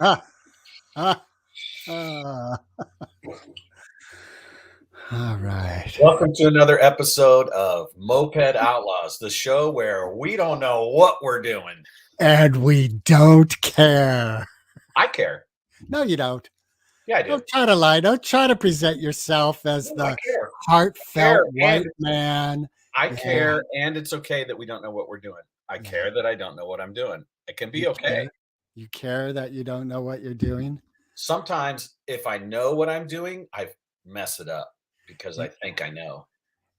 All right. Welcome to another episode of Moped Outlaws, the show where we don't know what we're doing. And we don't care. I care. No, you don't. Yeah, I do. Don't try to lie. Don't try to present yourself as No, I the care. heartfelt and white man. I Yeah. care, and it's okay that we don't know what we're doing. I Yeah. care that I don't know what I'm doing. It can be You okay. care? You care that you don't know what you're doing? Sometimes, if I know what I'm doing, I mess it up because I think I know.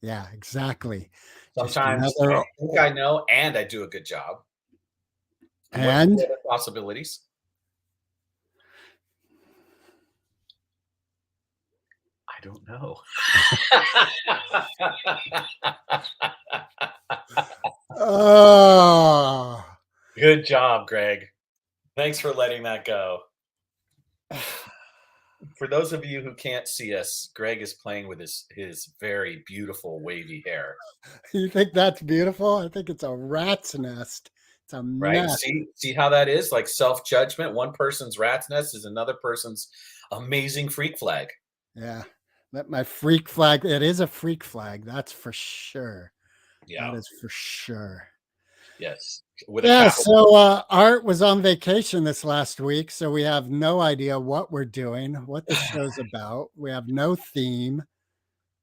Yeah, exactly. Just Sometimes I another. think I know, and I do a good job. What's And the other possibilities? I don't know. oh, Good job, Greg. Thanks for letting that go. For those of you who can't see us, Greg is playing with his very beautiful wavy hair. you think that's beautiful? I think it's a rat's nest. It's a Right? mess. See how that is? Like self-judgment. One person's rat's nest is another person's amazing freak flag. Yeah. Let my freak flag. It is a freak flag. That's for sure. Yeah. That is for sure. Yes. So Art was on vacation this last week, so we have no idea what we're doing, what the show's about. We have no theme,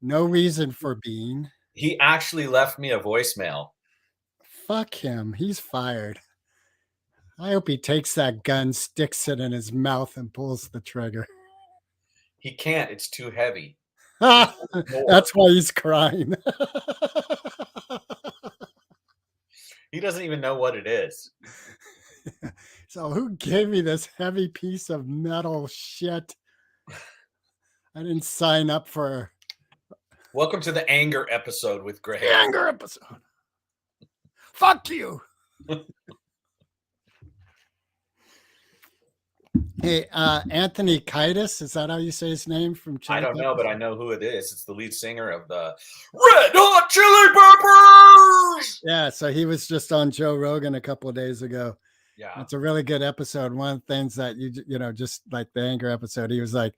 no reason for being. He actually left me a voicemail. Fuck him. He's fired. I hope he takes that gun, sticks it in his mouth, and pulls the trigger. He can't. It's too heavy. That's why he's crying. He doesn't even know what it is. So who gave me this heavy piece of metal shit? I didn't sign up for. Welcome to the anger episode with Greg. Anger episode. Fuck you. Hey, Anthony Kiedis, is that how you say his name from Chili I don't know, Peppers? but I know who it is. It's the lead singer of the Red Hot Chili Peppers. Yeah, so he was just on Joe Rogan a couple of days ago. Yeah. It's a really good episode. One of the things that you know, just like the anger episode, he was like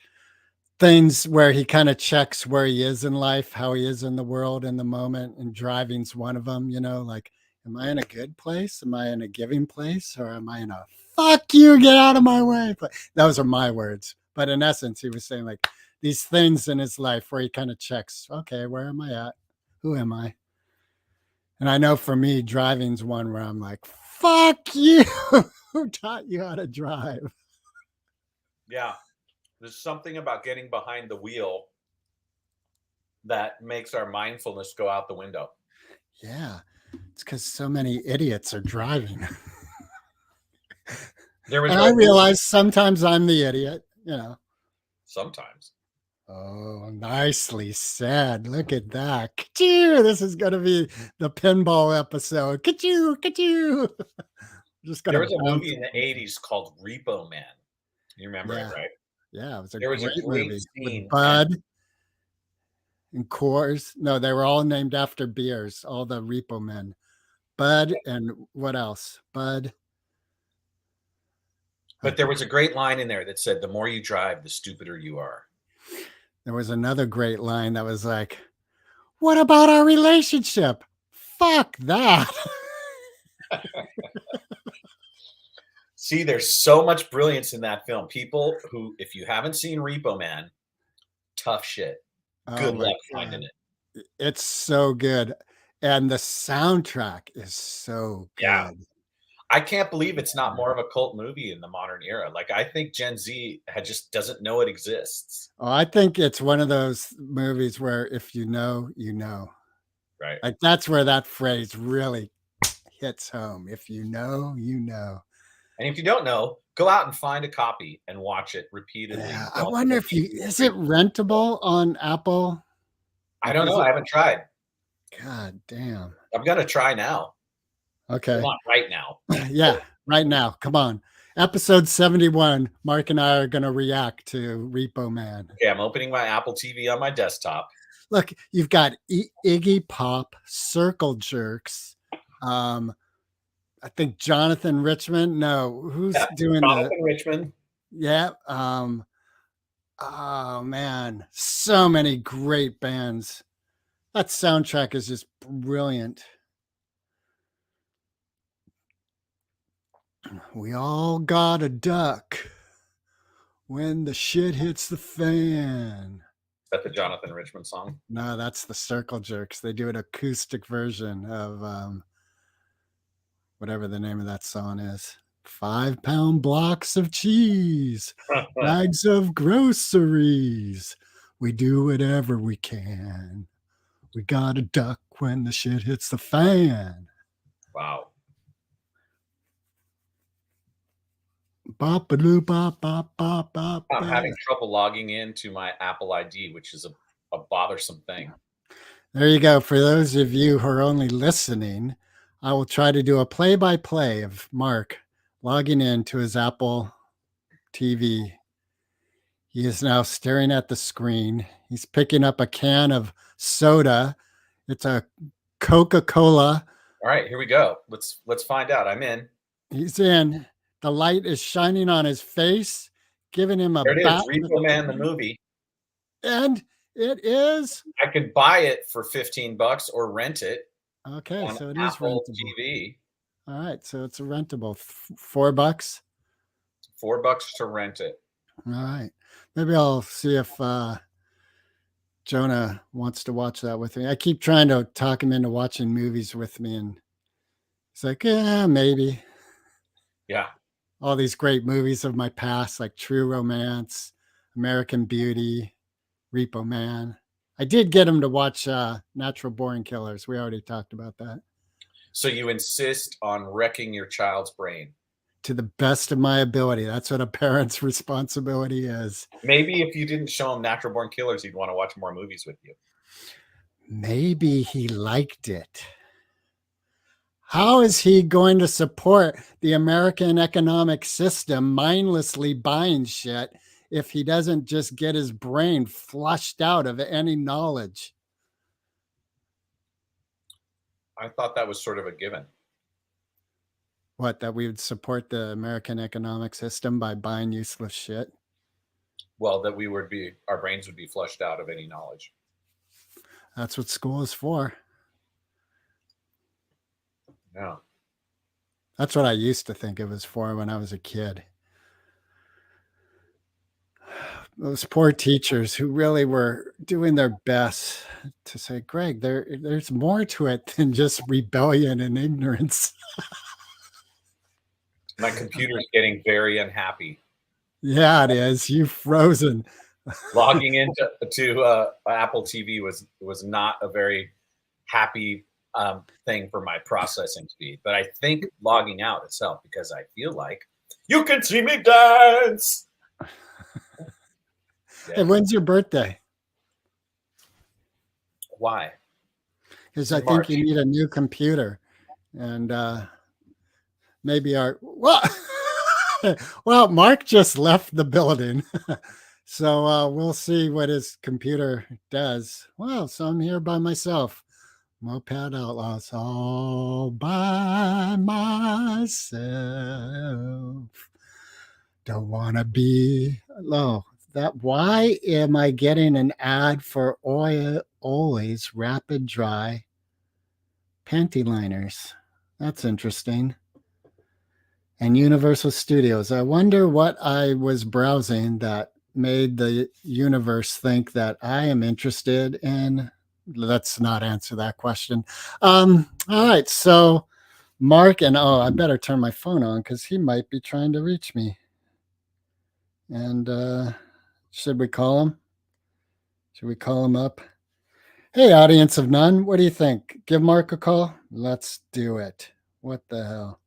things where he kind of checks where he is in life, how he is in the world in the moment, and driving's one of them, you know, like, am I in a good place? Am I in a giving place? Or am I in a fuck you, get out of my way? But those are my words. But in essence, he was saying like these things in his life where he kind of checks, okay, where am I at? Who am I? And I know for me, driving's one where I'm like, fuck you. Who taught you how to drive? Yeah. There's something about getting behind the wheel that makes our mindfulness go out the window. Yeah. It's because so many idiots are driving. And I realize sometimes I'm the idiot, you know. Sometimes. Oh, nicely said. Look at that. Ka-choo! This is going to be the pinball episode. Ka-choo, ka-choo. There was a movie in the 80s called Repo Man. You remember it, right? Yeah, it was a There was great a great movie scene. with Bud and Coors. No, they were all named after beers, all the Repo Men. Bud and what else? Bud. But there was a great line in there that said, the more you drive, the stupider you are. There was another great line that was like, what about our relationship? Fuck that. See, there's so much brilliance in that film. People who, if you haven't seen Repo Man, tough shit. Good luck finding it. It's so good. And the soundtrack is so good. Yeah. I can't believe it's not more of a cult movie in the modern era. Like, I think Gen Z just doesn't know it exists. Oh, I think it's one of those movies where if you know, you know. Right. Like, that's where that phrase really hits home. If you know, you know. And if you don't know, go out and find a copy and watch it repeatedly. Yeah, I wonder if is it rentable on Apple? I don't know. I haven't tried. God damn. I'm going to try now. Okay. Come on, right now. Yeah, right now. Come on. Episode 71. Mark and I are going to react to Repo Man. Okay, I'm opening my Apple TV on my desktop. Look, you've got Iggy Pop, Circle Jerks. I think Jonathan Richman. No, who's doing Jonathan Richman. Yeah. Oh man, so many great bands. That soundtrack is just brilliant. We all got a duck when the shit hits the fan. Is that the Jonathan Richman song? No, that's the Circle Jerks. They do an acoustic version of whatever the name of that song is. 5-pound blocks of cheese, bags of groceries. We do whatever we can. We got a duck when the shit hits the fan. Wow. Bop a doo bop bop bop bop. I'm having trouble logging into my Apple ID, which is a bothersome thing. There you go. For those of you who are only listening, I will try to do a play-by-play of Mark logging into his Apple TV. He is now staring at the screen. He's picking up a can of soda. It's a Coca-Cola. All right, here we go. Let's find out. I'm in. He's in. The light is shining on his face, giving him a There it bat. is, Repo Man the movie. And it is. I could buy it for $15 or rent it. Okay, on so it Apple is rentable. TV. All right, so it's a rentable. $4. $4 to rent it. All right. Maybe I'll see if Jonah wants to watch that with me. I keep trying to talk him into watching movies with me, and he's like, yeah, maybe. Yeah. All these great movies of my past, like True Romance, American Beauty, Repo Man. I did get him to watch Natural Born Killers. We already talked about that. So you insist on wrecking your child's brain. To the best of my ability. That's what a parent's responsibility is. Maybe if you didn't show him Natural Born Killers, he'd want to watch more movies with you. Maybe he liked it. How is he going to support the American economic system mindlessly buying shit if he doesn't just get his brain flushed out of any knowledge? I thought that was sort of a given. What, that we would support the American economic system by buying useless shit? Well, that our brains would be flushed out of any knowledge. That's what school is for. Yeah. That's what I used to think it was for when I was a kid. Those poor teachers who really were doing their best to say, Greg, there's more to it than just rebellion and ignorance. My computer's getting very unhappy. Yeah, it is. You've frozen. Logging into Apple TV was not a very happy thing for my processing speed. But I think logging out itself, because I feel like you can see me dance. Hey, when's your birthday? Why? Because I think you need a new computer. And maybe well, Mark just left the building. So we'll see what his computer does. Well, so I'm here by myself. Moped Outlaws all by myself. Don't want to be low. Why am I getting an ad for Olay's Rapid Dry panty liners? That's interesting. And Universal Studios. I wonder what I was browsing that made the universe think that I am interested in. Let's not answer that question. All right. So Mark I better turn my phone on because he might be trying to reach me. And should we call him? Should we call him up? Hey, audience of none, what do you think? Give Mark a call? Let's do it. What the hell?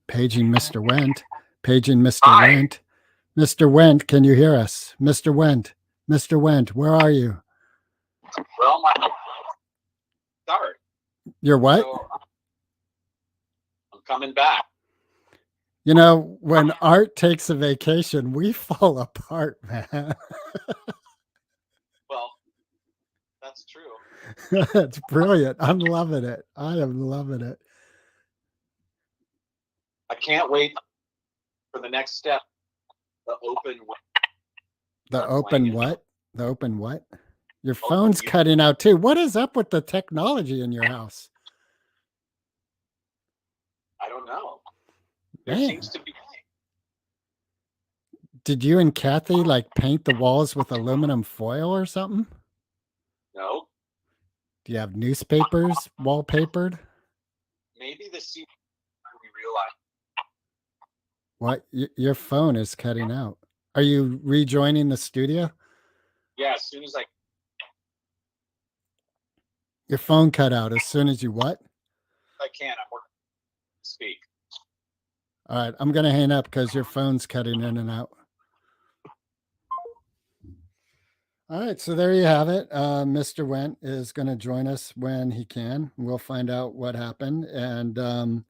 Paging Mr. Wendt. Paging Mr. Hi. Wendt. Mr. Wendt, can you hear us? Mr. Wendt. Mr. Wendt, where are you? Well, sorry. You're what? So, I'm coming back. You know, when Art takes a vacation, we fall apart, man. Well, that's true. It's brilliant. I'm loving it. I am loving it. can't wait for the next step. The open. The open what? The open what? Your phone's cutting out too. What is up with the technology in your house? I don't know. There Man. seems to be. Did you and Kathy like paint the walls with aluminum foil or something? No. Do you have newspapers wallpapered? Maybe the secret we realize. What? Your phone is cutting out. Are you rejoining the studio? Yeah, as soon as Your phone cut out as soon as you what? I can, I'm working. Speak. All right, I'm going to hang up because your phone's cutting in and out. All right, so there you have it. Mr. Went is going to join us when he can. We'll find out what happened. And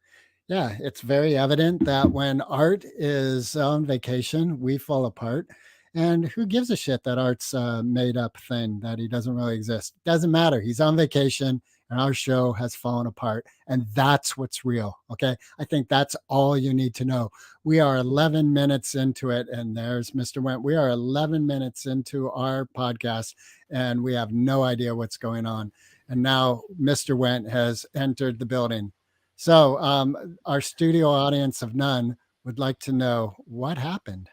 yeah, it's very evident that when Art is on vacation, we fall apart. And who gives a shit that Art's a made up thing, that he doesn't really exist? Doesn't matter. He's on vacation and our show has fallen apart. And that's what's real. Okay. I think that's all you need to know. We are 11 minutes into it. And there's Mr. Went. We are 11 minutes into our podcast and we have no idea what's going on. And now Mr. Went has entered the building. So our studio audience of none would like to know what happened.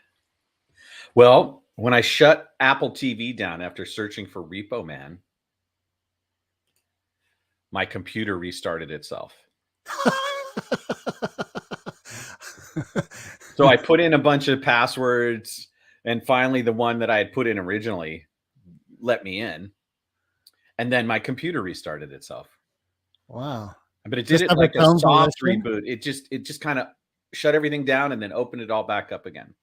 Well, when I shut Apple TV down after searching for Repo Man, my computer restarted itself. So I put in a bunch of passwords, and finally the one that I had put in originally let me in. And then my computer restarted itself. Wow. But it did it like a soft reboot. It just kind of shut everything down and then opened it all back up again.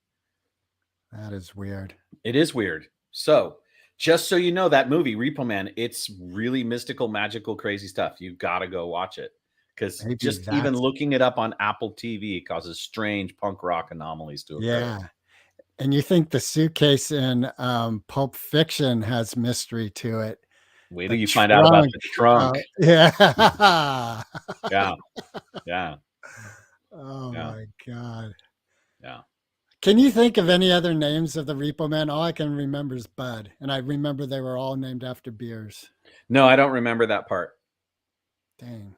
That is weird. It is weird. So just so you know, that movie, Repo Man, it's really mystical, magical, crazy stuff. You got to go watch it. Because just even looking it up on Apple TV causes strange punk rock anomalies to occur. Yeah. And you think the suitcase in Pulp Fiction has mystery to it. Wait till you find out about the trunk. Yeah. Yeah. Yeah. Oh, yeah. My God. Yeah. Can you think of any other names of the Repo Man? All I can remember is Bud. And I remember they were all named after beers. No, I don't remember that part. Dang.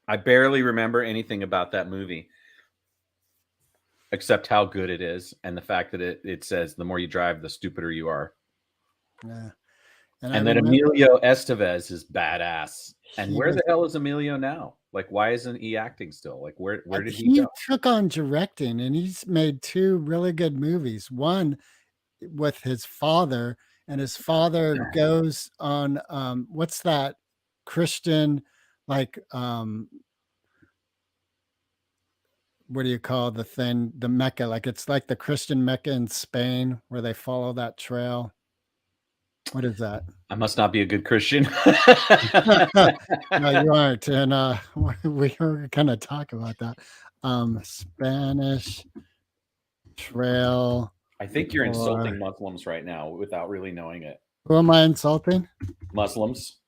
I barely remember anything about that movie. Except how good it is. And the fact that it says the more you drive, the stupider you are. Yeah. And then Emilio Estevez is badass. And where the hell is Emilio now? Like, why isn't he acting still? Like, where did he go? He took on directing, and he's made 2 really good movies. One with his father, and his father goes on what's that Christian, like what do you call the thing? The Mecca, like it's like the Christian Mecca in Spain where they follow that trail. What is that? I must not be a good Christian. No, you aren't. And we were gonna talk about that. Spanish trail. I think you're insulting Muslims right now without really knowing it. Who am I insulting? Muslims.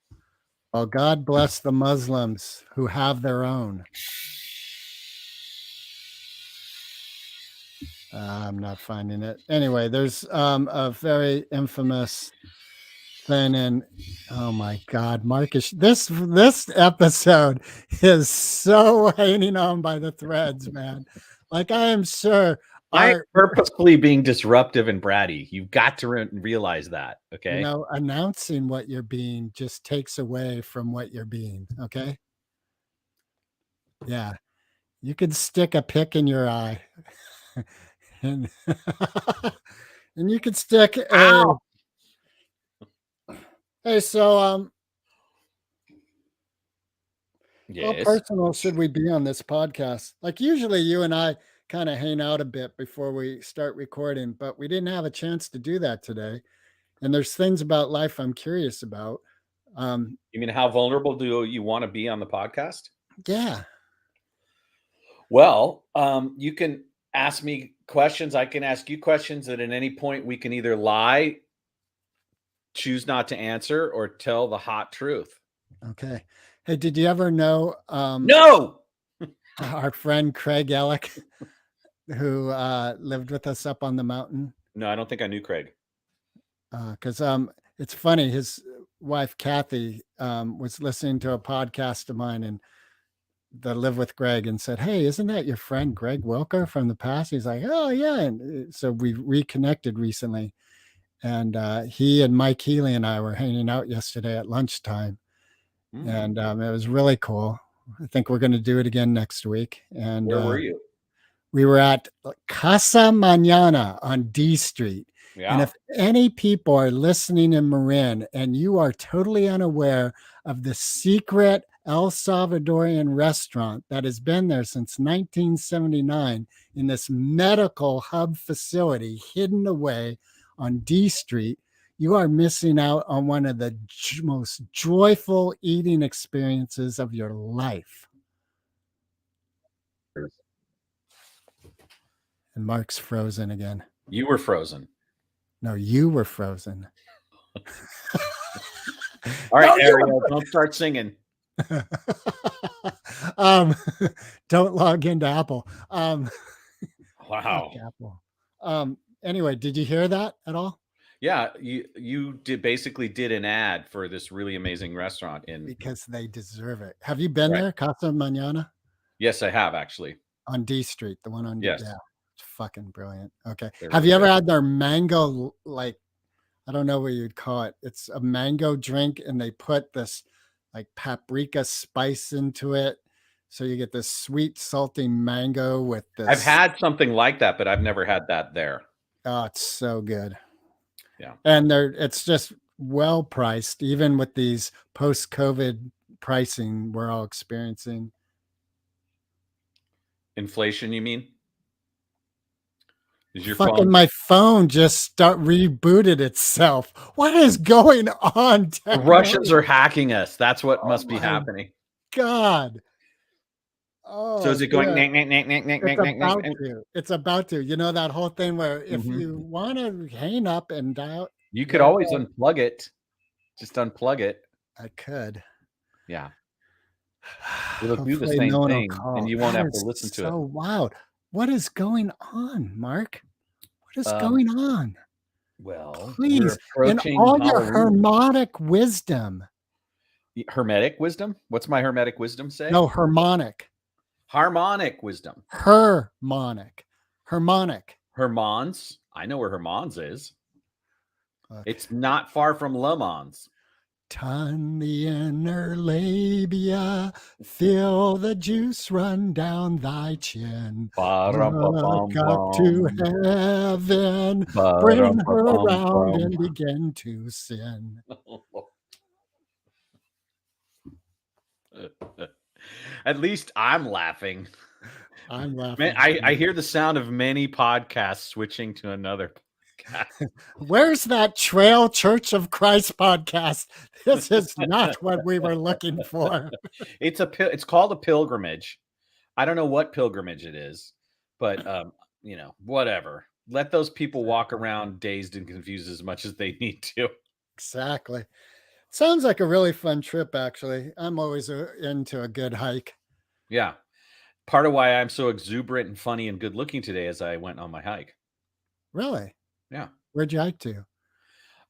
Well, God bless the Muslims who have their own. I'm not finding it. Anyway, there's a very infamous thing, and oh my God, Marcus, this episode is so hanging on by the threads, man. Like I am sure I'm purposefully being disruptive and bratty. You've got to realize that, okay? You know, announcing what you're being just takes away from what you're being, okay? Yeah. You could stick a pick in your eye. and, and you could stick a... Hey, so yes. How personal should we be on this podcast? Like usually you and I kind of hang out a bit before we start recording, but we didn't have a chance to do that today. And there's things about life I'm curious about. You mean how vulnerable do you want to be on the podcast? Yeah. Well, you can ask me questions. I can ask you questions that at any point we can either lie, choose not to answer, or tell the hot truth. Okay. Hey, did you ever know? No. our friend Craig Ellick, who lived with us up on the mountain. No, I don't think I knew Craig. Because it's funny, his wife Kathy was listening to a podcast of mine and the Live with Greg and said, "Hey, isn't that your friend Greg Wilker from the past?" He's like, "Oh yeah." And so we reconnected recently, and he and Mike Healy and I were hanging out yesterday at lunchtime, and it was really cool. I think we're going to do it again next week. And Where were you? we were at Casa Mañana on D Street. Yeah. And if any people are listening in Marin and you are totally unaware of the secret El Salvadorian restaurant that has been there since 1979 in this medical hub facility hidden away on D Street, you are missing out on one of the most joyful eating experiences of your life. And Mark's frozen again. You were frozen. No, you were frozen. All right, Ariel, don't start singing. Don't log into Apple. Wow. Apple. Anyway, did you hear that at all? Yeah, you basically did an ad for this really amazing restaurant because they deserve it. Have you been there, Casa Mañana? Yes, I have actually. On D Street, the one on yes. Yeah, it's fucking brilliant. Okay, have you ever had their mango, like, I don't know what you'd call it? It's a mango drink, and they put this like paprika spice into it, so you get this sweet, salty mango with this. I've had something like that, but I've never had that there. Oh, it's so good. Yeah. And it's just well priced, even with these post-COVID pricing we're all experiencing. Inflation, you mean? Is your phone? My phone just rebooted itself. What is going on? The Russians are hacking us. That's what must be happening. God. Oh, so is it going? It's about to. You know that whole thing where if you want to hang up and dial, you could always unplug it. Just unplug it. I could. Yeah. It'll do the same thing, and you won't have to listen to it. So wild. What is going on, Mark? What is going on? Well, please, in all your hermetic wisdom. Hermetic wisdom? What's my hermetic wisdom say? No, harmonic. Harmonic wisdom. Harmonic. Hermans. I know where Hermans is. Okay. It's not far from Le Mans. Ton the inner labia, feel the juice run down thy chin. Look up to heaven, bring her around and begin to sin. At least I'm laughing. I'm laughing. Man, I hear the sound of many podcasts switching to another podcast. Where's that Trail Church of Christ podcast? This is not what we were looking for. It's called a pilgrimage. I don't know what pilgrimage it is, but whatever. Let those people walk around dazed and confused as much as they need to. Exactly. Sounds like a really fun trip, actually. I'm always into a good hike. Yeah. Part of why I'm so exuberant and funny and good looking today is I went on my hike. Really? Yeah. Where'd you hike to?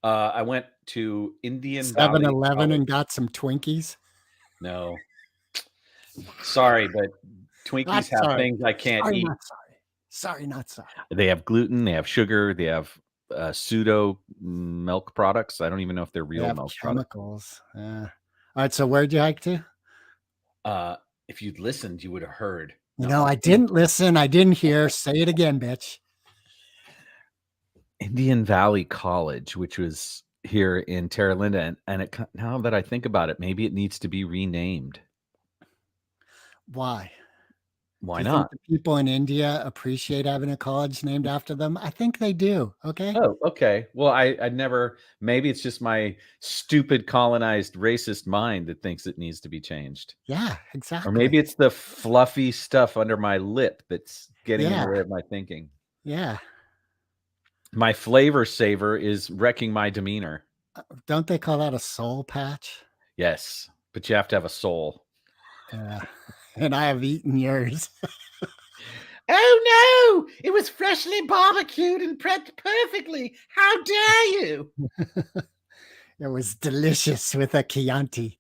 I went to Indian Valley 7-Eleven and got some Twinkies. No. Sorry, but Twinkies have things I can't eat. Not sorry. Not sorry. They have gluten. They have sugar. They have pseudo milk products. I don't even know if they're real milk chemicals. All right. So where'd you hike to? If you'd listened, you would have heard. No, I didn't listen. I didn't hear. Say it again, bitch. Indian Valley College, which was here in Terra Linda, and now that I think about it, maybe it needs to be renamed. Why? Why not? Think the people in India appreciate having a college named after them? I think they do. Okay. Oh, okay. Well, I never. Maybe it's just my stupid colonized racist mind that thinks it needs to be changed. Yeah, exactly. Or maybe it's the fluffy stuff under my lip that's getting in the way of my thinking. Yeah. My flavor saver is wrecking my demeanor. Don't they call that a soul patch? Yes, but you have to have a soul. Yeah. and I have eaten yours. Oh no! It was freshly barbecued and prepped perfectly. How dare you? It was delicious with a Chianti.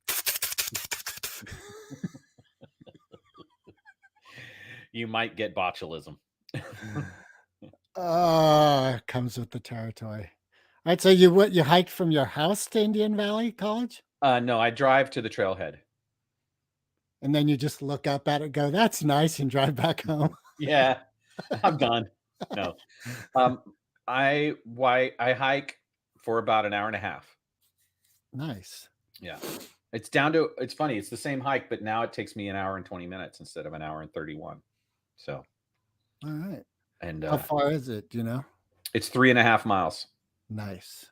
You might get botulism. Oh, comes with the territory. All right, so you hiked from your house to Indian Valley College? No, I drive to the trailhead. And then you just look up at it, go, "That's nice," and drive back home. Yeah, I'm done. No, I hike for about an hour and a half. Nice. Yeah, it's down to. It's funny. It's the same hike, but now it takes me an hour and 20 minutes instead of an hour and 31. So, all right. And how far is it? Do you know? It's 3.5 miles. Nice.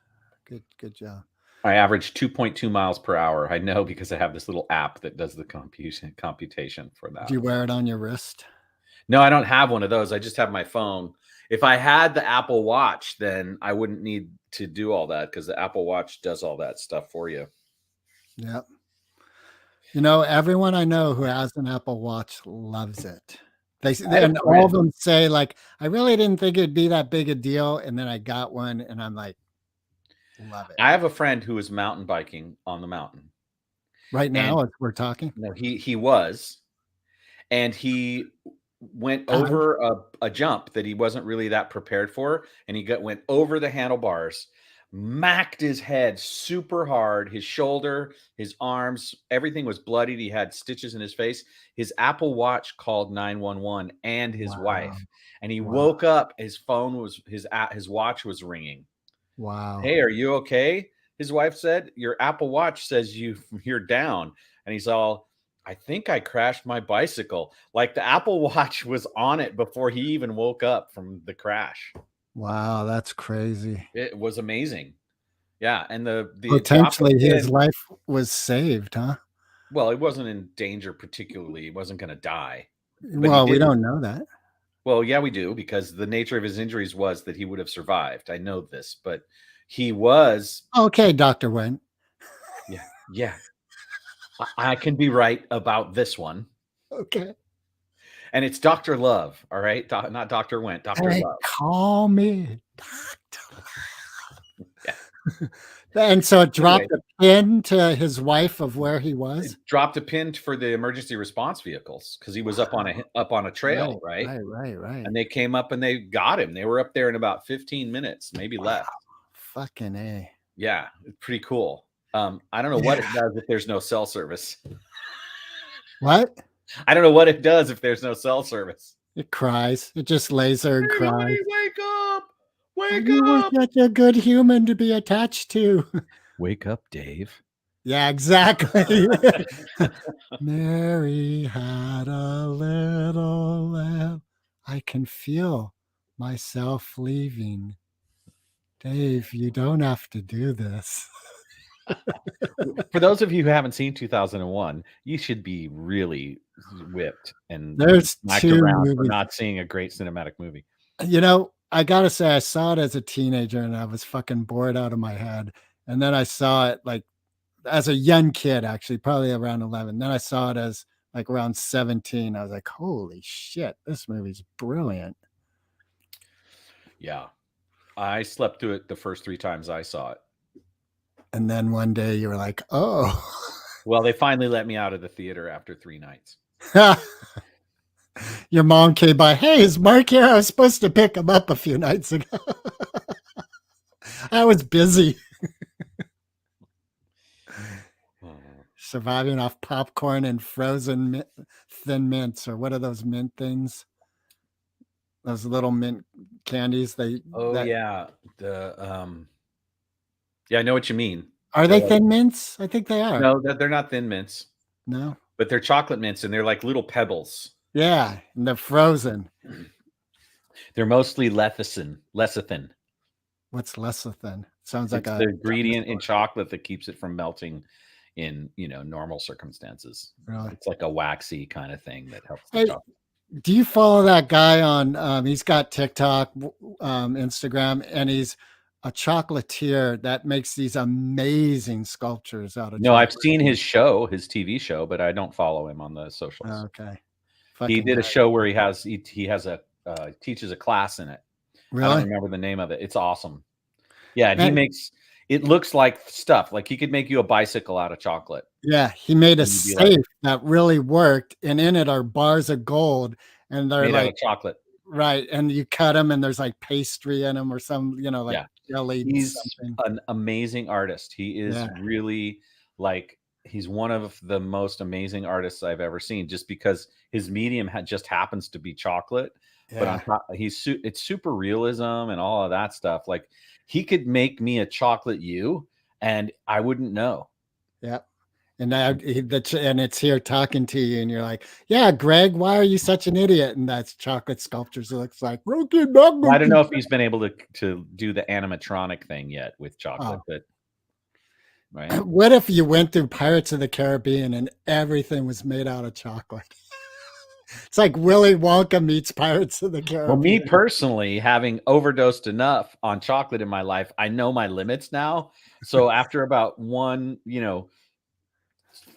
Good job. I average 2.2 miles per hour. I know because I have this little app that does the computation for that. Do you wear it on your wrist? No, I don't have one of those. I just have my phone. If I had the Apple Watch, then I wouldn't need to do all that because the Apple Watch does all that stuff for you. Yep. You know, everyone I know who has an Apple Watch loves it. And all of them say, like, I really didn't think it'd be that big a deal. And then I got one and I'm like, love it. I have a friend who is mountain biking on the mountain. Right now, as we're talking? No, he was. And he went over a jump that he wasn't really that prepared for. And he went over the handlebars, macked his head super hard, his shoulder, his arms, everything was bloodied. He had stitches in his face. His Apple Watch called 911 and his wife. And he woke up, his phone was, his watch was ringing. Wow. Hey, are you okay? His wife said, your Apple Watch says you're down. And he's all, I think I crashed my bicycle. Like the Apple Watch was on it before he even woke up from the crash. Wow, that's crazy. It was amazing. Yeah, and the potentially his life was saved, huh? Well, he wasn't in danger particularly. He wasn't going to die. Well, we don't know that. Well, yeah, we do, because the nature of his injuries was that he would have survived. I know this, but he was okay. Dr. Went. Yeah. I can be right about this one. Okay. And it's Dr. Love, all right? Not Dr. Went, Dr. Love. Call me Dr. Love. Yeah. And so it dropped a pin to his wife of where he was? It dropped a pin for the emergency response vehicles because he was up on a trail, right? Right. And they came up and they got him. They were up there in about 15 minutes, maybe less. Fucking A. Yeah, pretty cool. I don't know what it does if there's no cell service. What? I don't know what it does if there's no cell service. It cries. It just lays there and cries. Wake up! Wake you up! You're such a good human to be attached to. Wake up, Dave. Yeah, exactly. Mary had a little lamb. I can feel myself leaving. Dave, you don't have to do this. For those of you who haven't seen 2001, you should be really whipped and there's smacked two around movies. for not seeing a great cinematic movie. You know, I gotta say, I saw it as a teenager and I was fucking bored out of my head. And then I saw it like as a young kid, actually, probably around 11. Then I saw it as like around 17. I was like, holy shit, this movie's brilliant. Yeah. I slept through it the first 3 times I saw it. And then one day you were like, oh. Well, they finally let me out of the theater after 3 nights. Your mom came by. Hey, is Mark here? I was supposed to pick him up a few nights ago. I was busy. Surviving off popcorn and frozen thin mints, or what are those mint things? Those little mint candies. Yeah. Yeah, I know what you mean. Are they thin mints? I think they are. No, they're not thin mints. No. But they're chocolate mints and they're like little pebbles. Yeah, and they're frozen. They're mostly lecithin. What's lecithin? Sounds like the ingredient in chocolate that keeps it from melting in, normal circumstances. Really? It's like a waxy kind of thing that helps the chocolate. Do you follow that guy on he's got TikTok, Instagram, and he's a chocolatier that makes these amazing sculptures out of No, I've chocolate. seen his show, his TV show, but I don't follow him on the socials. Okay. He Fucking did a guy. show where he has a teaches a class in it. I don't Really? remember the name of it. It's awesome. Yeah, and he And makes it looks like stuff. Like he could make you a bicycle out of chocolate. yeah, he made a And you'd be like, safe that really worked, and in it are bars of gold, and they're made out like of chocolate. right, and you cut them, and there's like pastry in them or some, like Yeah. jellied He's something. an amazing artist. He is Yeah. really like he's one of the most amazing artists I've ever seen just because his medium just happens to be chocolate. But on Yeah. top, it's super realism and all of that stuff. Like he could make me a chocolate you and I wouldn't know. Yeah. And now and it's here talking to you, and you're like, "Yeah, Greg, why are you such an idiot?" And that's chocolate sculptures. It looks like broken. I don't know if he's been able to do the animatronic thing yet with chocolate, Oh. but right. What if you went through Pirates of the Caribbean and everything was made out of chocolate? It's like Willy Wonka meets Pirates of the Caribbean. Well, me personally, having overdosed enough on chocolate in my life, I know my limits now. So after about one,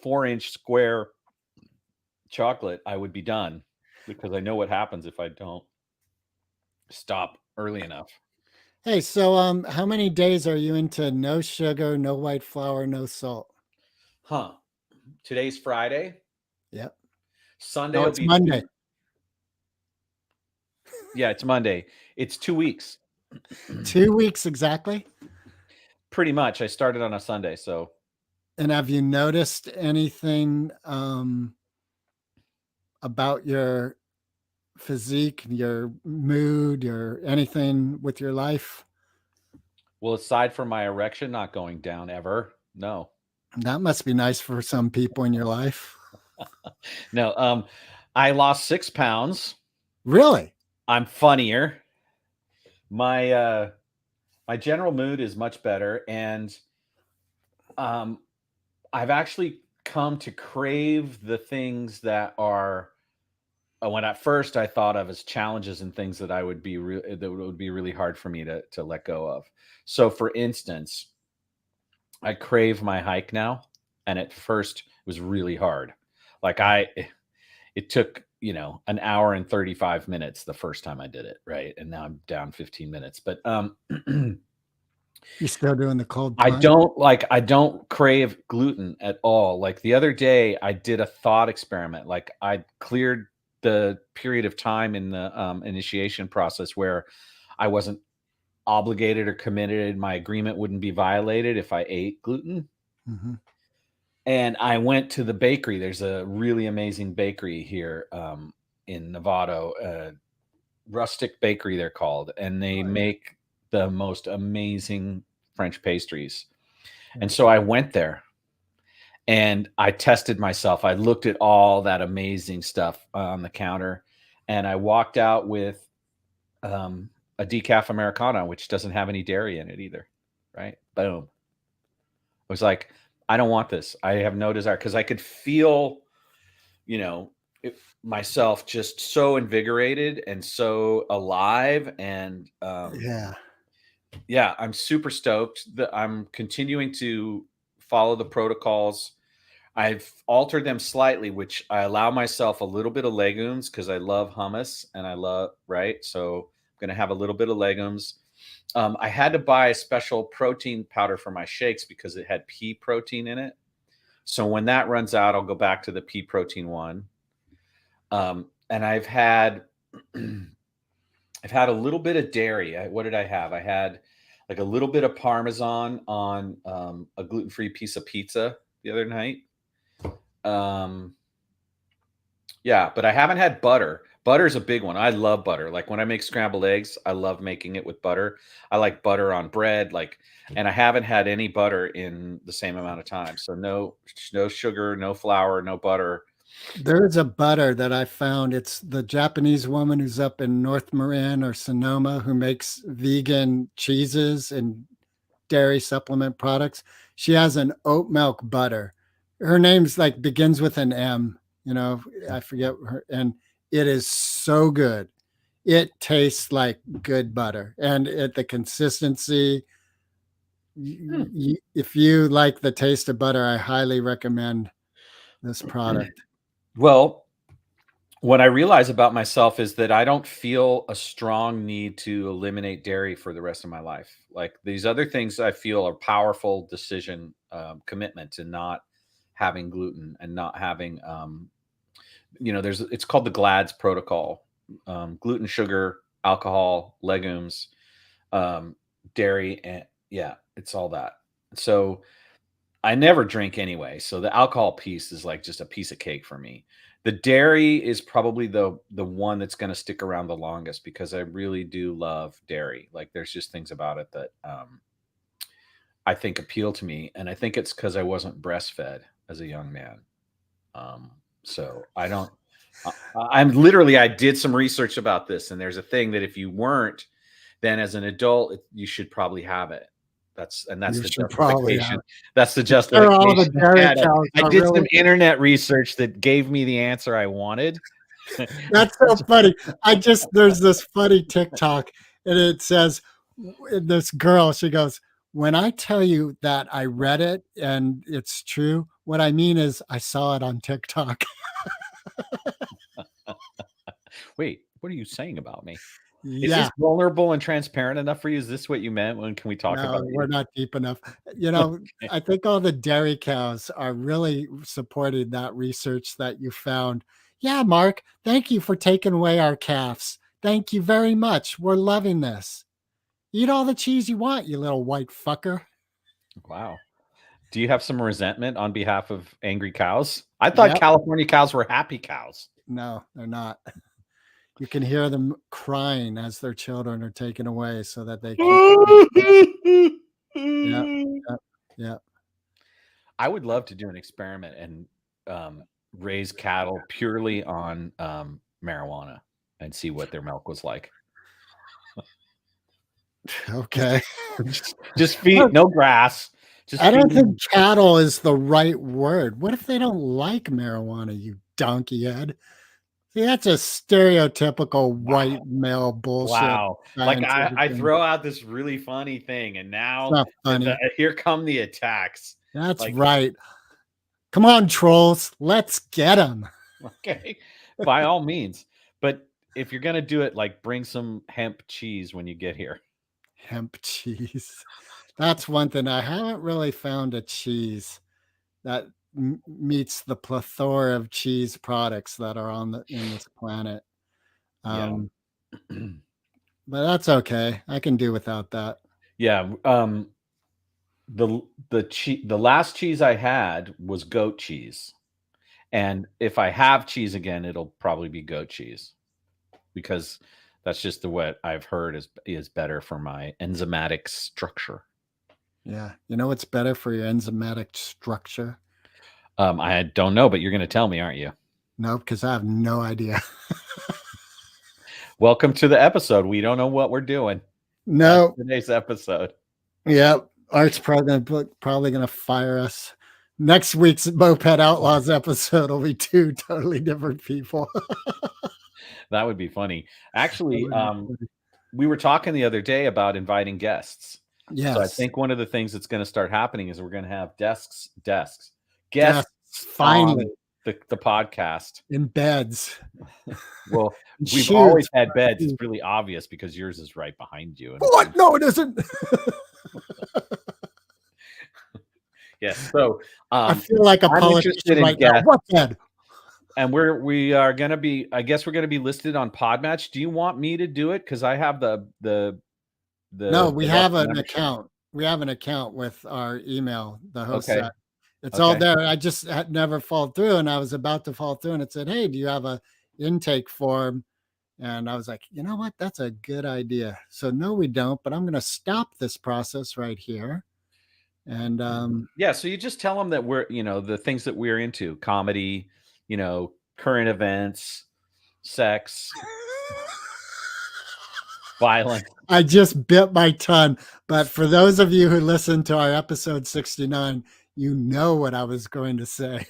4-inch square chocolate, I would be done because I know what happens if I don't stop early enough. Hey, so how many days are you into no sugar, no white flour, no salt? Huh. Today's Friday. Yep. Sunday No, will it's be Monday. Yeah, it's Monday. It's 2 weeks. 2 weeks exactly. Pretty much. I started on a Sunday, so. And have you noticed anything about your physique, your mood, your anything with your life? Well, aside from my erection not going down ever, no. That must be nice for some people in your life. No, I lost 6 pounds. Really? I'm funnier. My general mood is much better, and I've actually come to crave the things that are when at first I thought of as challenges and things that would be really hard for me to let go of. So, for instance, I crave my hike now, and at first it was really hard. Like it took an hour and 35 minutes the first time I did it, right? And now I'm down 15 minutes. But You still doing the cold I plunge? I don't crave gluten at all. Like the other day I did a thought experiment. Like I cleared the period of time in the initiation process where I wasn't obligated or committed. My agreement wouldn't be violated if I ate gluten. Mhm. And I went to the bakery. There's a really amazing bakery here in Novato, Rustic Bakery, they're called, and they make the most amazing French pastries. And so I went there and I tested myself. I looked at all that amazing stuff on the counter, and I walked out with a decaf Americano, which doesn't have any dairy in it either. Right? Boom. I was like, I don't want this. I have no desire because I could feel, myself just so invigorated and so alive. And yeah, I'm super stoked that I'm continuing to follow the protocols. I've altered them slightly, which I allow myself a little bit of legumes because I love hummus and I love, right? So I'm going to have a little bit of legumes. I had to buy a special protein powder for my shakes because it had pea protein in it. So when that runs out, I'll go back to the pea protein one. And I've had a little bit of dairy. What did I have? I had like a little bit of Parmesan on a gluten-free piece of pizza the other night. Yeah, but I haven't had butter. Butter's a big one. I love butter. Like when I make scrambled eggs, I love making it with butter. I like butter on bread, and I haven't had any butter in the same amount of time. So no sugar, no flour, no butter. There's a butter that I found. It's the Japanese woman who's up in North Marin or Sonoma who makes vegan cheeses and dairy supplement products. She has an oat milk butter. Her name's like begins with an M, I forget her, and it is so good. It tastes like good butter, and the consistency, If you like the taste of butter, I highly recommend this product. Well, what I realize about myself is that I don't feel a strong need to eliminate dairy for the rest of my life. Like these other things I feel are powerful decision commitment to not having gluten and not having it's called the GLADS protocol: gluten, sugar, alcohol, legumes, dairy, and yeah, it's all that. So I never drink anyway, so the alcohol piece is like just a piece of cake for me. The dairy is probably the one that's going to stick around the longest because I really do love dairy. Like there's just things about it that I think appeal to me, and I think it's because I wasn't breastfed as a young man. So I don't. I'm literally. I did some research about this, and there's a thing that if you weren't, then as an adult, you should probably have it. That's You the should probably justification. have. That's the Sure, all the justification. dairy cows I are did some really. internet research that gave me the answer I wanted. That's so funny. There's this funny TikTok, and it says, this girl, she goes, "When I tell you that I read it and it's true, what I mean is I saw it on TikTok." Wait, what are you saying about me? Is Yeah. this vulnerable and transparent enough for you? Is this what you meant when can we talk No, about we're you? not deep enough. You know, Okay. I think all the dairy cows are really supporting that research that you found. Yeah, Mark, thank you for taking away our calves. Thank you very much. We're loving this. Eat all the cheese you want, you little white fucker. Wow. Do you have some resentment on behalf of angry cows? I thought Yep. California cows were happy cows. No, they're not. You can hear them crying as their children are taken away so that they can. Yeah, yeah, yeah. I would love to do an experiment and raise cattle purely on marijuana and see what their milk was like. Okay. Just feed no grass. Just I don't feed them. think cattle is the right word. What if they don't like marijuana, you donkey head? See, that's a stereotypical white male bullshit. Wow. Like Scientific I thing. throw out this really funny thing, and It's now not funny. here come the attacks. That's Like, right. Come on, trolls. Let's get them. okay, by all means. But if you're gonna do it, like bring some hemp cheese when you get here. Hemp cheese. That's one thing. I haven't really found a cheese that meets the plethora of cheese products that are in this planet. Yeah. But that's okay. I can do without that. Yeah. The last cheese I had was goat cheese. And if I have cheese again, it'll probably be goat cheese because that's just what I've heard is better for my enzymatic structure. Yeah. You know what's better for your enzymatic structure? I don't know, but you're going to tell me, aren't you? No, because I have no idea. Welcome to the episode. We don't know what we're doing. No. That's today's episode. Yep. Art's probably gonna fire us. Next week's Moped Outlaws episode will be two totally different people. That would be funny. Actually, we were talking the other day about inviting guests. Yes. So I think one of the things that's going to start happening is we're going to have guests finally on the podcast in beds. Well, we've always had beds. It's really obvious because yours is right behind you. What? No, it isn't. Yes. So I feel like a politician right now. What bed? And we are going to be. I guess we're going to be listed on Podmatch. Do you want me to do it? Because I have the. No, we have an account. We have an account with our email. The host. Okay. It's all there. I just had never followed through, and I was about to follow through, and it said, "Hey, do you have a intake form?" And I was like, you know what? That's a good idea. So no, we don't. But I'm going to stop this process right here. And yeah, so you just tell them that we're, the things that we're into: comedy, current events, sex, violence. I just bit my tongue. But for those of you who listened to our episode 69, you know what I was going to say.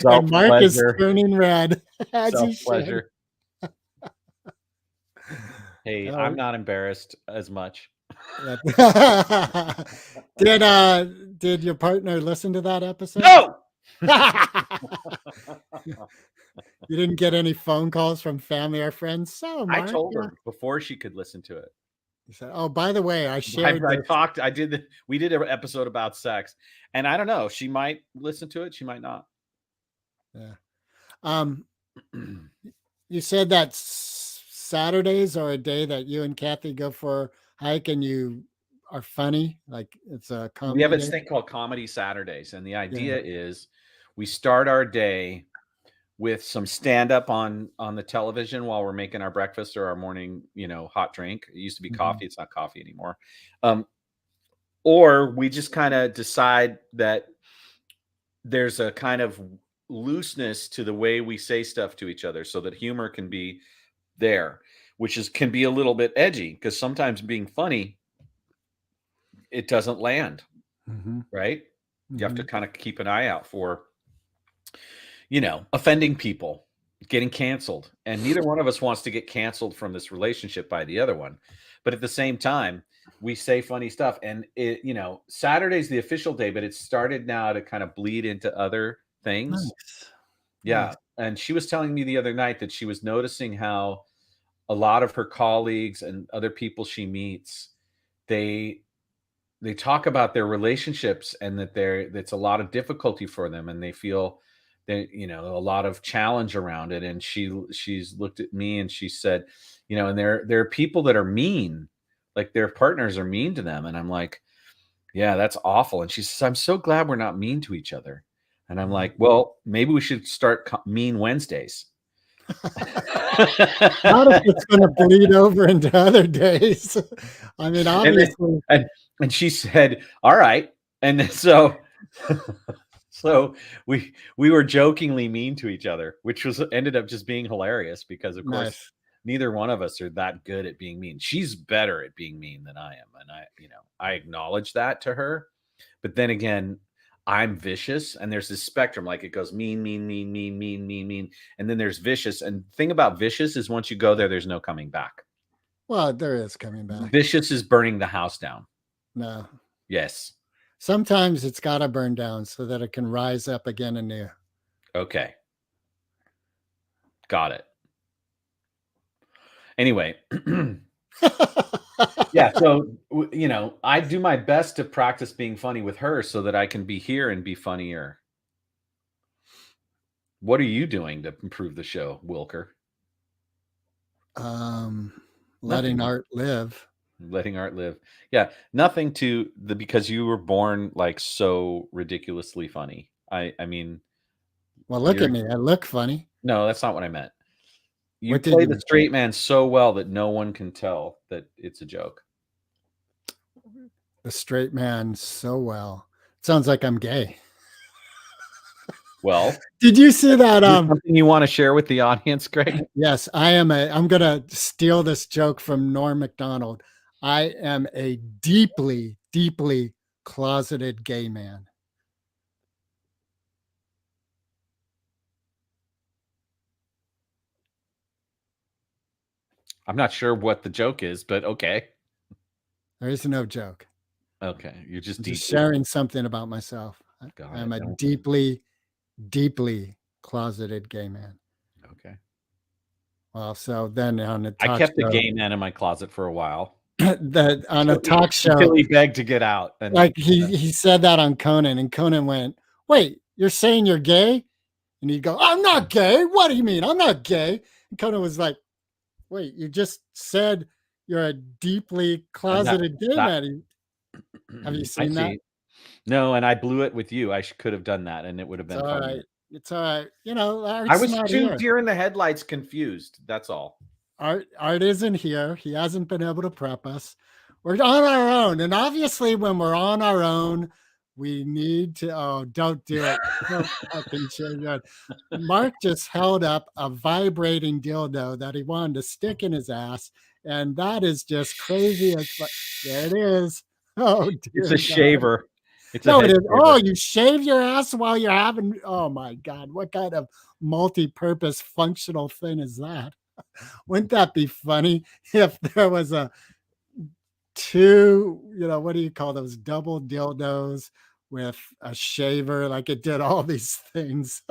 And Mark is turning red as he should. Hey, Oh, I'm not embarrassed as much. did your partner listen to that episode? No. You didn't get any phone calls from family or friends? So, I Mark, told yeah. her before she could listen to it. You said, "Oh, by the way, I shared I this." talked. We did an episode about sex, and I don't know. She might listen to it. She might not. Yeah. You said that Saturdays are a day that you and Kathy go for a hike, and you are funny. Like it's a We have comedy this day. thing called Comedy Saturdays, and the Yeah. idea is we start our day with some stand up on the television while we're making our breakfast or our morning, hot drink. It used to be coffee. It's not coffee anymore. Or we just kind of decide that there's a kind of looseness to the way we say stuff to each other so that humor can be there, which can be a little bit edgy because sometimes being funny, it doesn't land, right? You have to kind of keep an eye out for, offending people, getting canceled. And neither one of us wants to get canceled from this relationship by the other one. But at the same time, we say funny stuff. And Saturday's the official day, but it's started now to kind of bleed into other things. Nice. Yeah. Nice. And she was telling me the other night that she was noticing how a lot of her colleagues and other people she meets, they talk about their relationships and that it's a lot of difficulty for them and they feel that a lot of challenge around it. And she's looked at me and she said, and there are people that are mean, like their partners are mean to them. And I'm like, yeah, that's awful. And she says, I'm so glad we're not mean to each other. And I'm like, well, maybe we should start Mean Wednesdays. Not if it's going to bleed over into other days. I mean, obviously. And she said, all right. And so we were jokingly mean to each other, which ended up just being hilarious because of course neither one of us are that good at being mean. She's better at being mean than I am. And I acknowledge that to her. But then again, I'm vicious and there's this spectrum, like it goes mean, mean, mean, mean, mean, mean, mean. And then there's vicious. And the thing about vicious is once you go there, there's no coming back. Well, there is coming back. Vicious is burning the house down. No. Yes. Sometimes it's got to burn down so that it can rise up again anew. Okay. Got it. Anyway. Yeah. So, I do my best to practice being funny with her so that I can be here and be funnier. What are you doing to improve the show, Wilker? Letting art live. Letting art live. Yeah. Nothing because you were born like so ridiculously funny. I mean. Well, look at me. I look funny. No, that's not what I meant. You play the straight man so well that no one can tell that it's a joke. The straight man so well. It sounds like I'm gay. Well, did you see that? Something you want to share with the audience, Greg? Yes, I'm going to steal this joke from Norm Macdonald. I am a deeply, deeply closeted gay man. I'm not sure what the joke is, but okay. There is no joke. Okay. You're just sharing something about myself. I'm a deeply, deeply closeted gay man. Okay. Well, so then on the talk I kept show, the gay man in my closet for a while. On a talk show. Until he begged to get out. And, like he said that on Conan, and Conan went, wait, you're saying you're gay? And he'd go, I'm not gay. What do you mean? I'm not gay. And Conan was like, wait, you just said you're a deeply closeted gay man. Have you seen that? No, and I blew it with you. I could have done that, and it would have been all funny. right. It's all right. I was too deer in the headlights confused. That's all. Art isn't here. He hasn't been able to prep us. We're on our own. And obviously, when we're on our own, we need to, don't do it. Don't fucking share it. Mark just held up a vibrating dildo that he wanted to stick in his ass. And that is just crazy. There it is. Oh, dear. It's a shaver. It is. Oh, you shave your ass while you're having. Oh my God! What kind of multi-purpose functional thing is that? Wouldn't that be funny if there was a two, what do you call those, double dildos with a shaver, like it did all these things.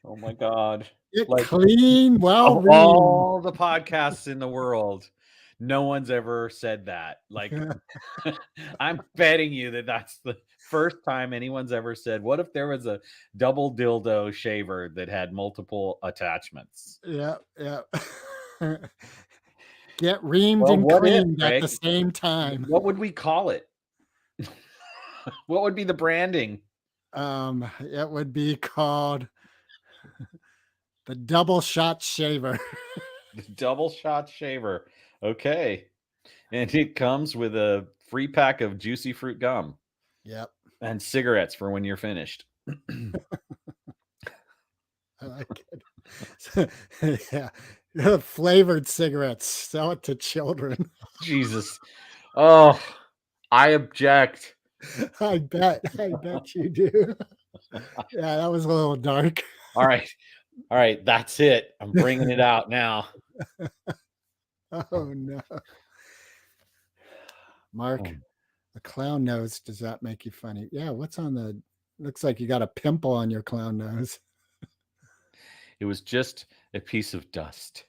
Oh my God. Get Like, clean, well of read. all the podcasts in the world, no one's ever said that. Like, I'm betting you that that's the first time anyone's ever said, what if there was a double dildo shaver that had multiple attachments? Yeah, yeah. Get reamed Well, and what if, cleaned at the Greg? same time. What would we call it? What would be the branding? It would be called the double shot shaver. The double shot shaver. Okay. And it comes with a free pack of juicy fruit gum. Yep. And cigarettes for when you're finished. I like it. Yeah. Flavored cigarettes. Sell it to children. Jesus. Oh, I object. I bet you do. Yeah, that was a little dark. All right. That's it. I'm bringing it out now. Oh no. Mark, a clown nose, does that make you funny? Yeah, what's on the, looks like you got a pimple on your clown nose. It was just a piece of dust.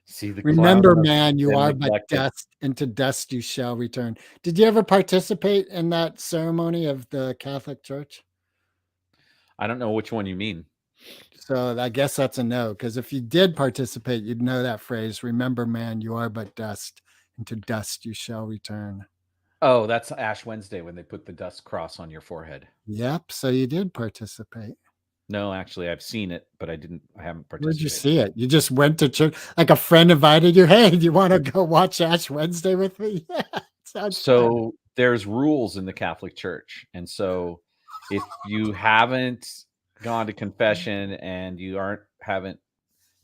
See the Remember, clown man, you been are but neglected. dust, into dust you shall return. Did you ever participate in that ceremony of the Catholic Church? I don't know which one you mean. So I guess that's a no, because if you did participate, you'd know that phrase. Remember, man, you are but dust, into dust you shall return. Oh, that's Ash Wednesday when they put the dust cross on your forehead. Yep. So you did participate. No, actually, I've seen it, but I haven't participated. Where'd you see it? You just went to church, like a friend invited you. Hey, do you want to go watch Ash Wednesday with me? Yeah, sounds So fun. there's rules in the Catholic Church. And so if you haven't gone to confession and you haven't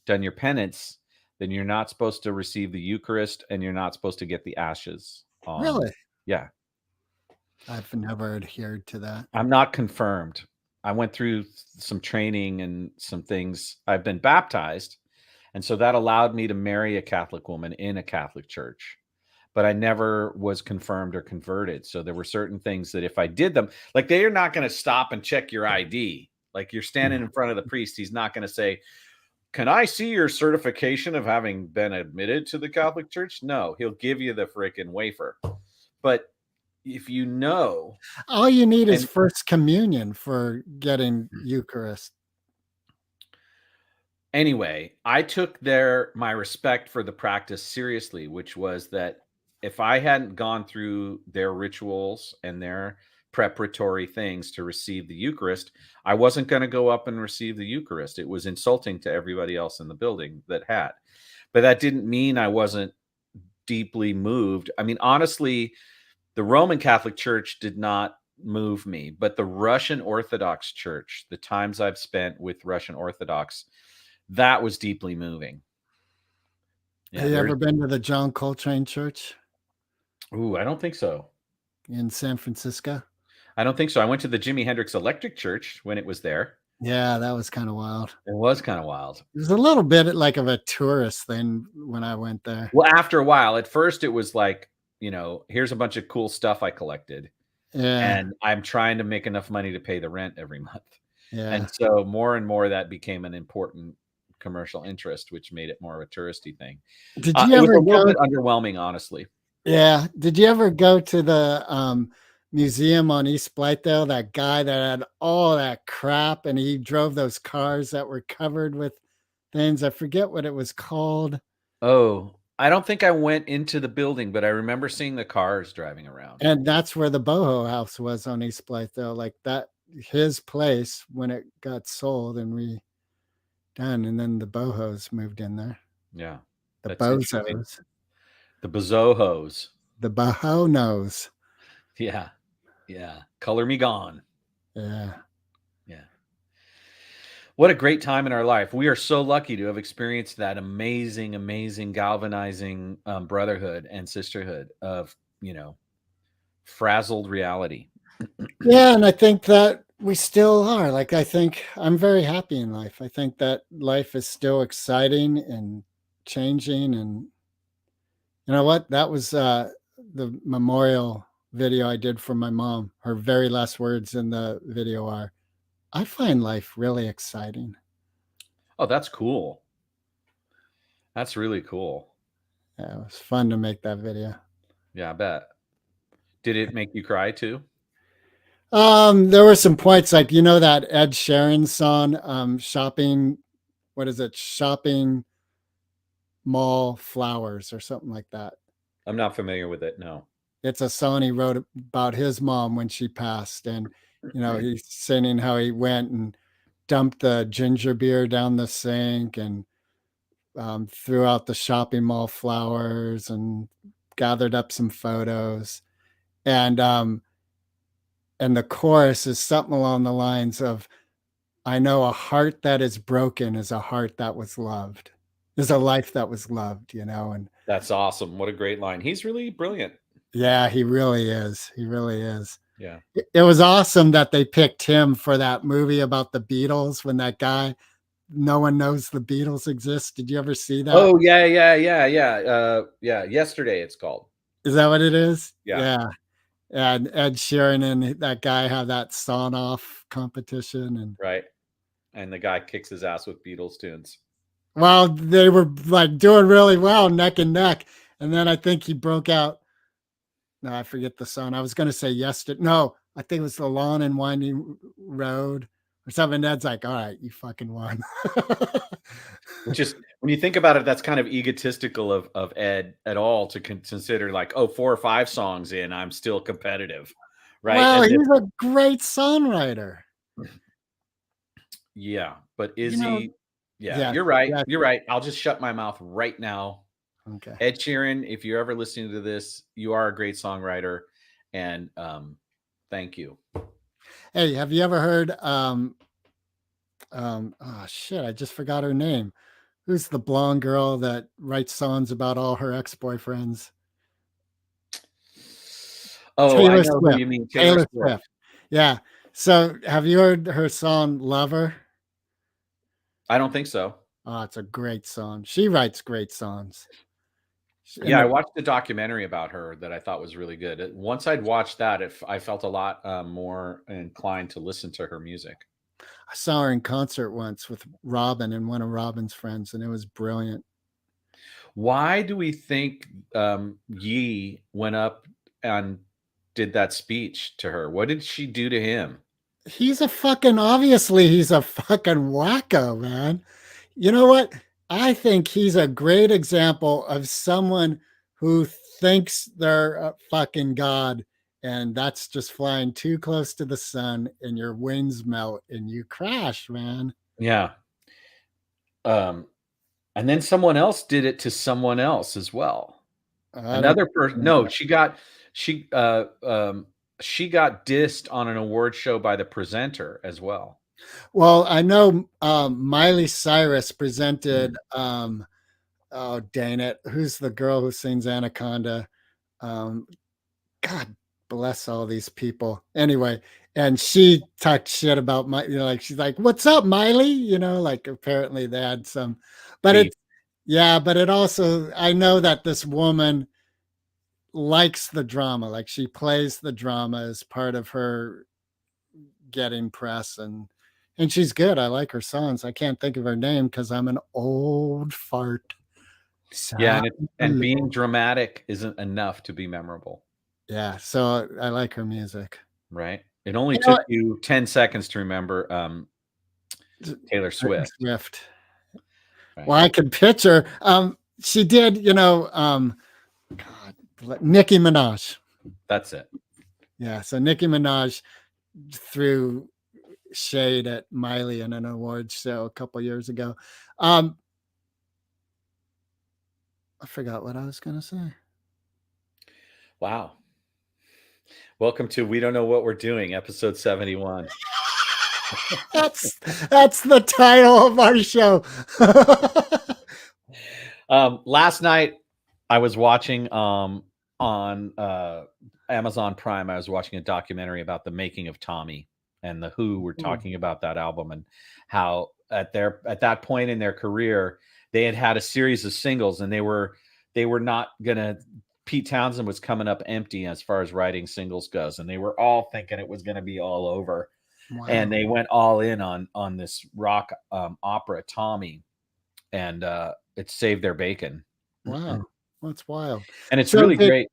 done your penance, then you're not supposed to receive the Eucharist and you're not supposed to get the ashes. Really? Yeah. I've never adhered to that. I'm not confirmed. I went through some training and some things. I've been baptized. And so that allowed me to marry a Catholic woman in a Catholic church. But I never was confirmed or converted. So there were certain things that if I did them, like they are not going to stop and check your ID. Like you're standing in front of the priest. He's not going to say, can I see your certification of having been admitted to the Catholic Church? No, he'll give you the freaking wafer. But if you know, all you need is first communion for getting Eucharist. Anyway, I took my respect for the practice seriously, which was that if I hadn't gone through their rituals and their preparatory things to receive the Eucharist, I wasn't going to go up and receive the Eucharist. It was insulting to everybody else in the building that had. But that didn't mean I wasn't deeply moved. I mean, honestly, the Roman Catholic Church did not move me, but the Russian Orthodox Church, the times I've spent with Russian Orthodox, that was deeply moving. Yeah, have you ever been to the John Coltrane Church? Ooh, I don't think so. In San Francisco? I don't think so. I went to the Jimi Hendrix Electric Church when it was there. Yeah, that was kind of wild. It was kind of wild. It was a little bit like of a tourist thing when I went there. Well, after a while, at first it was like, here's a bunch of cool stuff I collected. Yeah. And I'm trying to make enough money to pay the rent every month. Yeah. And so more and more that became an important commercial interest, which made it more of a touristy thing. Did you ever it was a little bit underwhelming, honestly. Yeah. Did you ever go to the museum on East Blythedale? That guy that had all that crap and he drove those cars that were covered with things. I forget what it was called. Oh, I don't think I went into the building, but I remember seeing the cars driving around. And that's where the boho house was on East Blythedale. Like that, his place when it got sold and redone, and then the bohos moved in there. Yeah. The bozos. The bozohos. The boho-nos. Yeah. Yeah. Color me gone. Yeah. Yeah. What a great time in our life. We are so lucky to have experienced that amazing, amazing galvanizing brotherhood and sisterhood of, frazzled reality. Yeah. And I think that we still are. Like, I think I'm very happy in life. I think that life is still exciting and changing. And you know what? That was the memorial video I did for my mom. Her very last words in the video are, I find life really exciting. Oh, that's cool. That's really cool. Yeah, it was fun to make that video. Yeah, I bet. Did it make you cry too? There were some points like, you know, that Ed Sheeran song, shopping, what is it? Shopping Mall Flowers or something like that. I'm not familiar with it. No. It's a song he wrote about his mom when she passed. And, you know, he's singing how he went and dumped the ginger beer down the sink and threw out the shopping mall flowers and gathered up some photos. And the chorus is something along the lines of, I know a heart that is broken is a heart that was loved, is a life that was loved, you know. And That's awesome. What a great line. He's really brilliant. yeah, he really is. He really is. Yeah. It was awesome that they picked him for that movie about the Beatles when that guy, no one knows the Beatles exist. Did you ever see that? Oh, yeah. Yeah. Yesterday it's called. Is that what it is? Yeah. Yeah. And Ed Sheeran and that guy have that sawn off competition. And Right. And the guy kicks his ass with Beatles tunes. well, they were like doing really well, neck and neck. And then I think he broke out. No, I forget the song. I was going to say yesterday. No, I think it was the Lawn and Winding Road or something. Ed's like, all right, you fucking won. Which is, when you think about it, that's kind of egotistical of Ed at all to consider like, oh, 4 or 5 songs in, I'm still competitive. Right. Well, And he's a great songwriter. yeah. But is You know, he? Yeah, yeah, you're right. yeah. You're right. I'll just shut my mouth right now. Okay. Ed Sheeran, if you're ever listening to this, you are a great songwriter. And thank you. Hey, have you ever heard oh shit, I just forgot her name. Who's the blonde girl that writes songs about all her ex-boyfriends? Oh, I Taylor know Swift. who you mean. Taylor Swift. Swift. Yeah. So have you heard her song Lover? I don't think so. Oh, it's a great song. She writes great songs. Yeah, I watched the documentary about her that I thought was really good. Once I'd watched that, I felt a lot more inclined to listen to her music. I saw her in concert once with Robin and one of Robin's friends, and it was brilliant. Why do we think Yee went up and did that speech to her? What did she do to him? He's a fucking wacko, man. You know what? I think he's a great example of someone who thinks they're a fucking god, and that's just flying too close to the sun and your wings melt and you crash, man. Yeah. And then someone else did it to someone else as well. Another person. No, she got dissed on an award show by the presenter as well. Well, I know Miley Cyrus presented oh dang it, who's the girl who sings Anaconda? God bless all these people. Anyway, and she talked shit about my, you know, like she's like, "What's up, Miley?" You know, like apparently they had some, but Beef. it's yeah, but it also, I know that this woman likes the drama, like she plays the drama as part of her getting press, and she's good. I like her songs. I can't think of her name because I'm an old fart. Yeah, and being dramatic isn't enough to be memorable. Yeah, so I like her music. Right. It only took you 10 seconds to remember Taylor Swift. Swift. Right. Well, I can picture. She did, you know, God, Nicki Minaj. That's it. Yeah, so Nicki Minaj threw shade at Miley in an awards show a couple years ago. I forgot what I was going to say. Wow. Welcome to We Don't Know What We're Doing, episode 71. That's the title of our show. Last night I was watching on Amazon Prime. I was watching a documentary about the making of Tommy and the Who were talking about that album and how at that point in their career they had a series of singles, and they were not gonna. Pete Townsend was coming up empty as far as writing singles goes, and they were all thinking it was going to be all over. Wow. And they went all in on this rock opera, Tommy, and it saved their bacon. Wow, that's wild. And it's really great.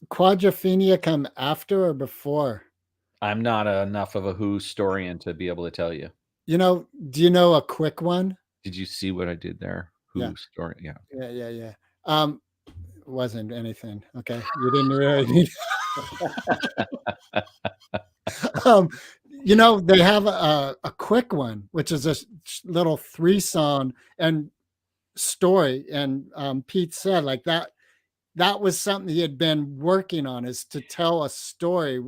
Quadrophenia come after or before? I'm not enough of a Who historian to be able to tell you. You know, do you know a quick one? Did you see what I did there? Who story? Yeah. It wasn't anything. Okay, you didn't really need. You know, they have a quick one, which is a little 3-song and story. And Pete said like that was something he had been working on, is to tell a story.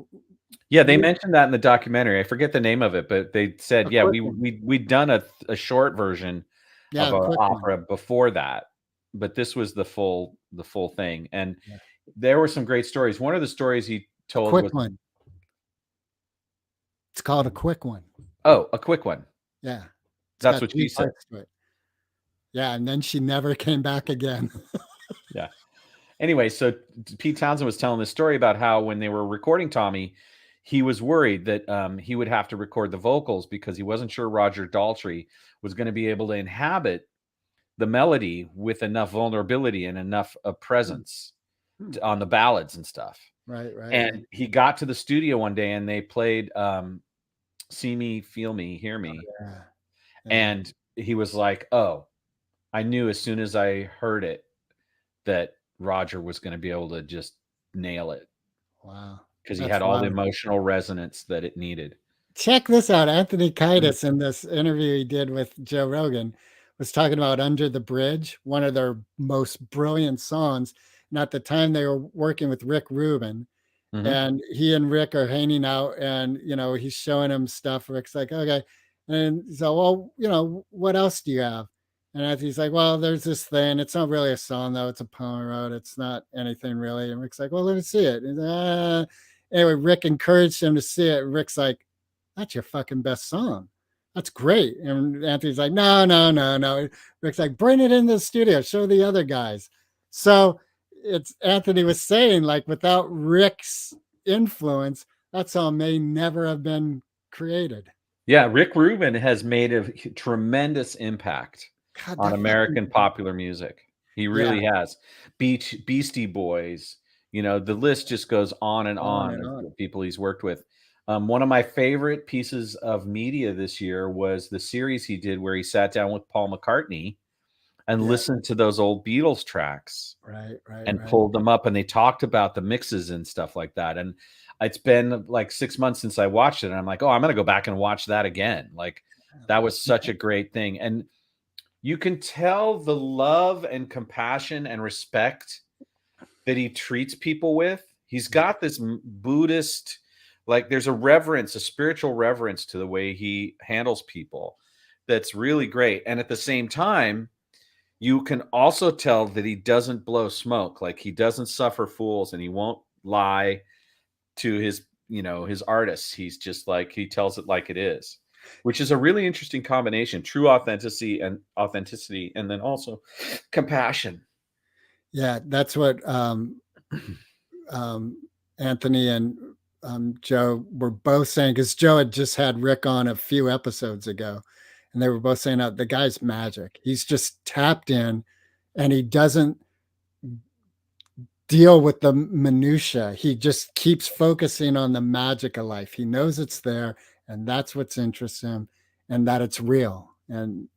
Yeah, they mentioned that in the documentary. I forget the name of it, but they said, we'd done a short version of an opera before that, but this was the full thing. And there were some great stories. One of the stories he told was one. It's called A Quick One. Oh, A Quick One. Yeah. That's what she said. Yeah, and then she never came back again. Yeah. Anyway, so Pete Townsend was telling this story about how when they were recording Tommy, he was worried that he would have to record the vocals because he wasn't sure Roger Daltrey was going to be able to inhabit the melody with enough vulnerability and enough presence on the ballads and stuff. Right. And he got to the studio one day and they played See Me, Feel Me, Hear Me. Yeah. And he was like, oh, I knew as soon as I heard it that Roger was going to be able to just nail it. Wow. Because he had all the emotional resonance that it needed. Check this out. Anthony Kiedis, in this interview he did with Joe Rogan, was talking about Under the Bridge, one of their most brilliant songs. And at the time they were working with Rick Rubin, and he and Rick are hanging out, and, you know, he's showing him stuff. Rick's like, okay. And so, well, you know, what else do you have? And Anthony's like, well, there's this thing. It's not really a song, though. It's a poem I wrote. It's not anything really. And Rick's like, well, let me see it. And, anyway, Rick encouraged him to see it. Rick's like, that's your fucking best song. That's great. And Anthony's like, no. Rick's like, bring it in the studio. Show the other guys. So it's Anthony was saying, like, without Rick's influence, that song may never have been created. Yeah, Rick Rubin has made a tremendous impact on American popular music. He really has. Beastie Boys, you know, the list just goes on and on of the people he's worked with. One of my favorite pieces of media this year was the series he did where he sat down with Paul McCartney and listened to those old Beatles tracks, and pulled them up, and they talked about the mixes and stuff like that. And it's been like 6 months since I watched it, and I'm like, oh, I'm going to go back and watch that again. Like, that was such a great thing. And you can tell the love and compassion and respect that he treats people with. He's got this Buddhist, like, there's a reverence, a spiritual reverence to the way he handles people that's really great. And at the same time, you can also tell that he doesn't blow smoke. Like, he doesn't suffer fools, and he won't lie to his, you know, his artists. He's just like, he tells it like it is, which is a really interesting combination: true authenticity, and then also compassion. Yeah, that's what Anthony and Joe were both saying, because Joe had just had Rick on a few episodes ago, and they were both saying that the guy's magic. He's just tapped in, and he doesn't deal with the minutia. He just keeps focusing on the magic of life. He knows it's there, and that's what's interesting him, and that it's real. And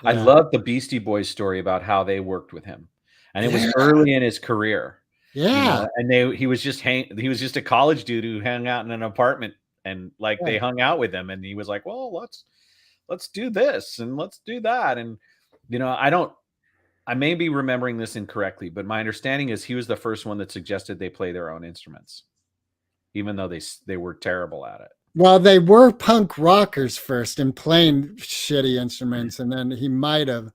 I love the Beastie Boys story about how they worked with him, and it was early in his career. You know, and he was just a college dude who hung out in an apartment, and like they hung out with him, and he was like, well, let's do this and let's do that. And, you know, I may be remembering this incorrectly, but my understanding is he was the first one that suggested they play their own instruments, even though they were terrible at it. Well, they were punk rockers first and playing shitty instruments, and then he might have,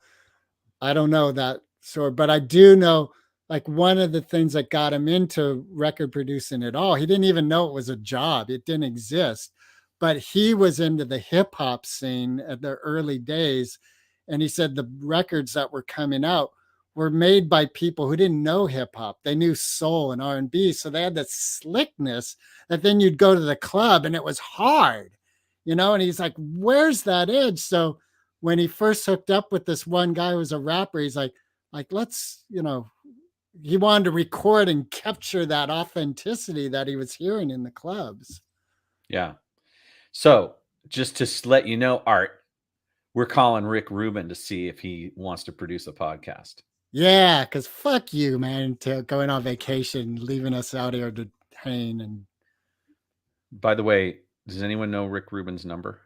I don't know that sort, but I do know, like, one of the things that got him into record producing at all, he didn't even know it was a job. It didn't exist. but he was into the hip hop scene at the early days. And he said the records that were coming out were made by people who didn't know hip hop. They knew soul and R&B. So they had this slickness that then you'd go to the club and it was hard, you know? And he's like, where's that edge? So when he first hooked up with this one guy who was a rapper, he's like, let's, you know, he wanted to record and capture that authenticity that he was hearing in the clubs. Yeah. So just to let you know, Art, we're calling Rick Rubin to see if he wants to produce a podcast. Yeah, because fuck you, man, to going on vacation, leaving us out here to hang. And by the way, does anyone know Rick Rubin's number?